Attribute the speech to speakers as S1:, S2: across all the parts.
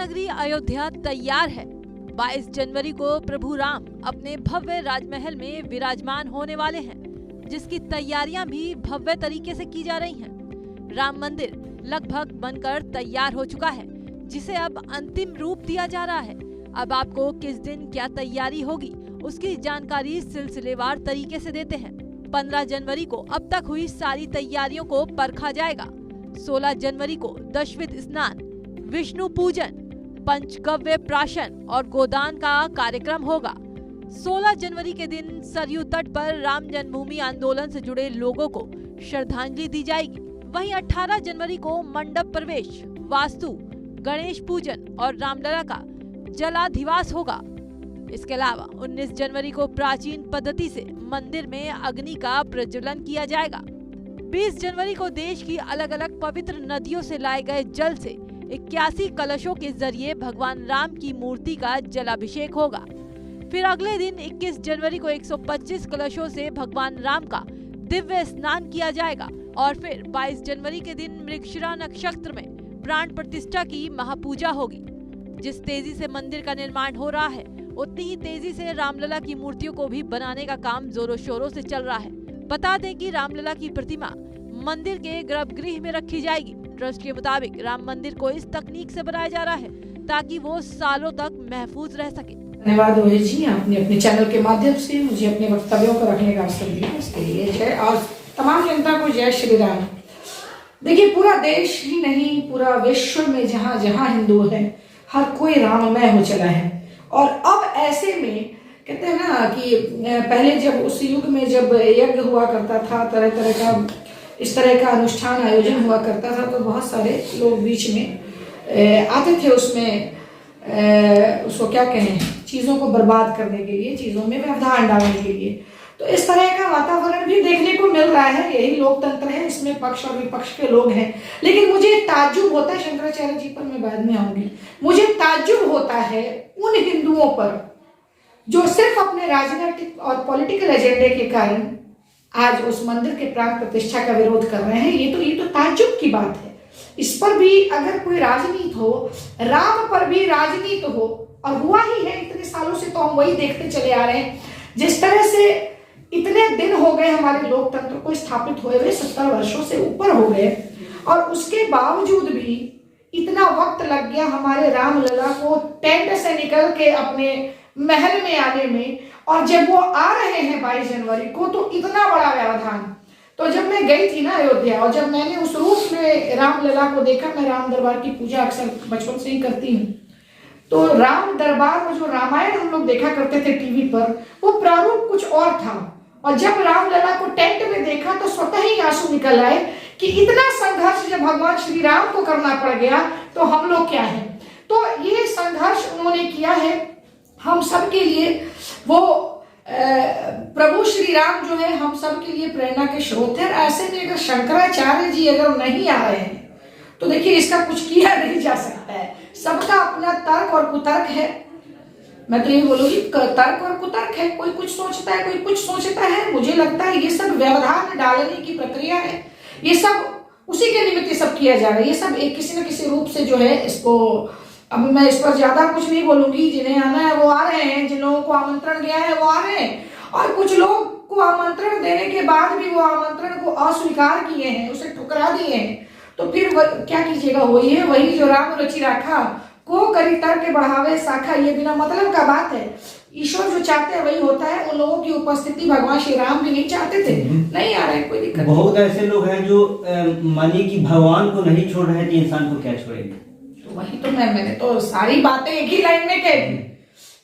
S1: नगरी अयोध्या तैयार है। 22 जनवरी को प्रभु राम अपने भव्य राजमहल में विराजमान होने वाले हैं, जिसकी तैयारियां भी भव्य तरीके से की जा रही हैं। राम मंदिर लगभग बनकर तैयार हो चुका है, जिसे अब अंतिम रूप दिया जा रहा है। अब आपको किस दिन क्या तैयारी होगी, उसकी जानकारी सिलसिलेवार तरीके से देते हैं। 15 जनवरी को अब तक हुई सारी तैयारियों को परखा जाएगा। 16 जनवरी को दशविध स्नान, विष्णु पूजन, पंचगव्य प्राशन और गोदान का कार्यक्रम होगा। 16 जनवरी के दिन सरयू तट पर राम जन्मभूमि आंदोलन से जुड़े लोगों को श्रद्धांजलि दी जाएगी। वहीं 18 जनवरी को मंडप प्रवेश, वास्तु, गणेश पूजन और रामलला का जलाधिवास होगा। इसके अलावा 19 जनवरी को प्राचीन पद्धति से मंदिर में अग्नि का प्रज्वलन किया जाएगा। 20 जनवरी को देश की अलग अलग पवित्र नदियों से लाए गए जल से 81 कलशों के जरिए भगवान राम की मूर्ति का जलाभिषेक होगा। फिर अगले दिन 21 जनवरी को 125 कलशों से भगवान राम का दिव्य स्नान किया जाएगा और फिर 22 जनवरी के दिन मृगशिरा नक्षत्र में प्राण प्रतिष्ठा की महापूजा होगी। जिस तेजी से मंदिर का निर्माण हो रहा है, उतनी ही तेजी से रामलला की मूर्तियों को भी बनाने का काम जोरों शोरों से चल रहा है। बता दें कि रामलला की प्रतिमा मंदिर के गर्भगृह में रखी जाएगी। ट्रस्ट के मुताबिक राम मंदिर को इस तकनीक से बनाया जा रहा है ताकि वो सालों तक महफूज रह सके।
S2: धन्यवाद रोहित जी, आपने अपने चैनल के माध्यम से मुझे अपने वक्तव्यों को रखने का अवसर दिया, इसके लिए जय। और तमाम जनता को जय श्री राम। देखिए, पूरा देश ही नहीं, पूरा विश्व में जहाँ जहाँ हिंदू है, हर कोई राममय हो चला है। और अब ऐसे में कहते हैं ना कि पहले जब उस युग में जब यज्ञ हुआ करता था, तरह तरह का इस तरह का अनुष्ठान आयोजन हुआ करता था, तो बहुत सारे लोग बीच में आते थे उसमें उसको क्या कहें, चीज़ों को बर्बाद करने के लिए, चीज़ों में व्यवधान डालने के लिए। तो इस तरह का वातावरण भी देखने को मिल रहा है। यही लोकतंत्र है, इसमें पक्ष और विपक्ष के लोग हैं। लेकिन मुझे ताज्जुब होता है, शंकराचार्य जी पर मैं बाद में आऊंगी, मुझे ताज्जुब होता है उन हिंदुओं पर जो सिर्फ अपने राजनीतिक और पॉलिटिकल एजेंडे के कारण आज उस मंदिर के प्राण प्रतिष्ठा का विरोध कर रहे हैं। ये तो ताज्जुब की बात है। इस पर भी अगर कोई राजनीति हो, राम पर भी राजनीति हो, और हुआ ही है इतने सालों से, तो हम वही देखते चले आ रहे हैं। जिस तरह से इतने दिन हो गए हमारे लोकतंत्र को स्थापित हुए हुए, 70 वर्षों से ऊपर हो गए, और उसके बावजूद भी इतना वक्त लग गया हमारे रामलला को टेंट से निकल के अपने महल में आने में। और जब वो आ रहे हैं 22 जनवरी को, तो इतना बड़ा व्यवधान। तो जब मैं गई थी ना अयोध्या, और जब मैंने उस रूप में रामलला को देखा, मैं राम दरबार की पूजा अक्सर बचपन से ही करती हूँ, तो राम दरबार में जो रामायण हम लोग देखा करते थे टीवी पर, वो प्रारूप कुछ और था। और जब रामलला को टेंट में देखा तो स्वतः ही आंसू निकल आए कि इतना संघर्ष जब भगवान श्री राम को करना पड़ गया, तो हम लोग क्या हैं। तो ये संघर्ष उन्होंने किया है हम सब के लिए। वो प्रभु श्री राम जो है हम सब के लिए प्रेरणा के स्रोत है। ऐसे में अगर शंकराचार्य जी अगर नहीं आ रहे हैं, तो देखिए इसका कुछ किया नहीं जा सकता है। सबका अपना तर्क और कुतर्क है। मैं तो ये बोलूंगी, तर्क और कुतर्क है। कोई कुछ सोचता है, कोई कुछ सोचता है। मुझे लगता है ये सब व्यवधान डालने की प्रक्रिया है। ये सब उसी के निमित्त सब किया जा रहा है। ये सब एक किसी न किसी रूप से जो है इसको, अब मैं इस पर ज्यादा कुछ नहीं बोलूंगी। जिन्हें आना है वो आ रहे हैं, जिन लोगों को आमंत्रण गया है वो आ रहे हैं, और कुछ लोग को आमंत्रण देने के बाद भी वो आमंत्रण को अस्वीकार किए हैं, उसे ठुकरा दिए हैं। तो फिर क्या कीजिएगा, वही जो राम रुचि राखा को करी तर के बढ़ावे शाखा। ये बिना मतलब का बात है। ईश्वर जो चाहते हैं वही होता है। उन लोगों की उपस्थिति भगवान श्री राम भी नहीं चाहते थे, नहीं आ रहे, कोई दिक्कत।
S3: बहुत ऐसे लोग हैं जो मानिए कि भगवान को नहीं छोड़ रहे थे, इंसान को क्या छोड़ेंगे।
S2: वही तो मैंने तो सारी बातें एक ही लाइन में कह दी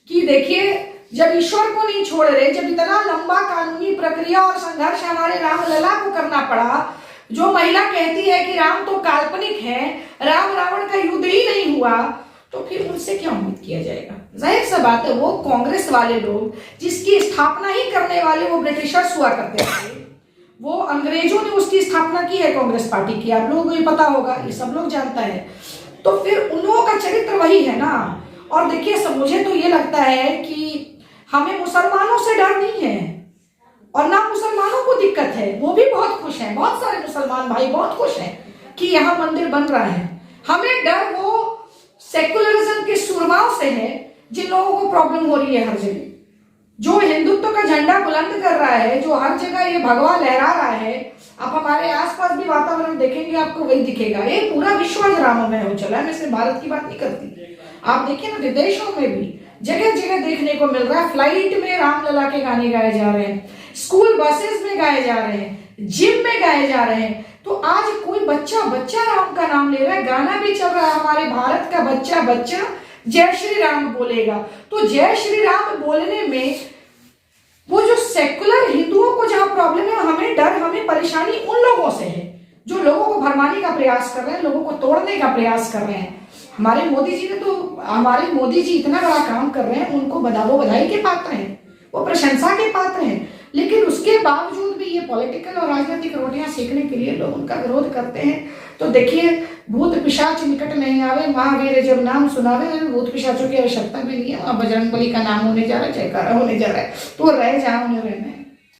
S2: कि देखिए, जब ईश्वर को नहीं छोड़ रहे, जब इतना लंबा कानूनी प्रक्रिया और संघर्ष हमारे रामलला को करना पड़ा, जो महिला कहती है कि राम तो काल्पनिक है, राम रावण का युद्ध ही नहीं हुआ, तो फिर उनसे क्या उम्मीद किया जाएगा। जाहिर सा बात है, वो कांग्रेस वाले लोग जिसकी स्थापना ही करने वाले वो ब्रिटिशर्स हुआ करते थे। वो अंग्रेजों ने उसकी स्थापना की है कांग्रेस पार्टी की, आप लोगों को ये पता होगा, ये सब लोग जानता है। तो फिर उन लोगों का चरित्र वही है ना। और देखिए, सब मुझे तो ये लगता है कि हमें मुसलमानों से डर नहीं है, और ना मुसलमानों को दिक्कत है। वो भी बहुत खुश हैं, बहुत सारे मुसलमान भाई बहुत खुश हैं कि यहाँ मंदिर बन रहा है। हमें डर वो सेकुलरिज्म के सुरमाओं से है जिन लोगों को प्रॉब्लम हो रही है हर जगह। जो हिंदुत्व का झंडा बुलंद कर रहा है, जो हर जगह ये भगवा लहरा रहा है, आप हमारे आसपास भी वातावरण देखेंगे आपको वही दिखेगा। ये पूरा विश्व आज राममय हो चला है। मैं सिर्फ भारत की बात नहीं करती, आप देखिए ना विदेशों में भी जगह जगह देखने को मिल रहा है। फ्लाइट में रामलला के गाने गाए जा रहे हैं, स्कूल बसेस में गाए जा रहे हैं, जिम में गाए जा रहे हैं। तो आज कोई बच्चा बच्चा राम का नाम ले रहा है, गाना भी चल रहा है, हमारे भारत का बच्चा बच्चा जय श्री राम बोलेगा। तो जय श्री राम बोलने में वो जो सेकुलर हिंदुओं को जहां प्रॉब्लम है, हमें डर, हमें परेशानी उन लोगों से है जो लोगों को भरमाने का प्रयास कर रहे हैं, लोगों को तोड़ने का प्रयास कर रहे हैं। हमारे मोदी जी इतना बड़ा काम कर रहे हैं, उनको वो बधाई के पात्र हैं, वो प्रशंसा के पात्र हैं। लेकिन उसके बावजूद भी ये पॉलिटिकल और राजनीतिक रोटियां सेकने के लिए लोग उनका विरोध करते हैं। तो देखिए, भूत पिशाच निकट नहीं आवे, महावीर जब नाम सुनावे। भूत पिशाचों की आवश्यकता भी नहीं है। अब बजरंगबली का नाम होने जा रहा है, जयकारा होने जा रहा है, तो रह जाओ उन्हें रहना है।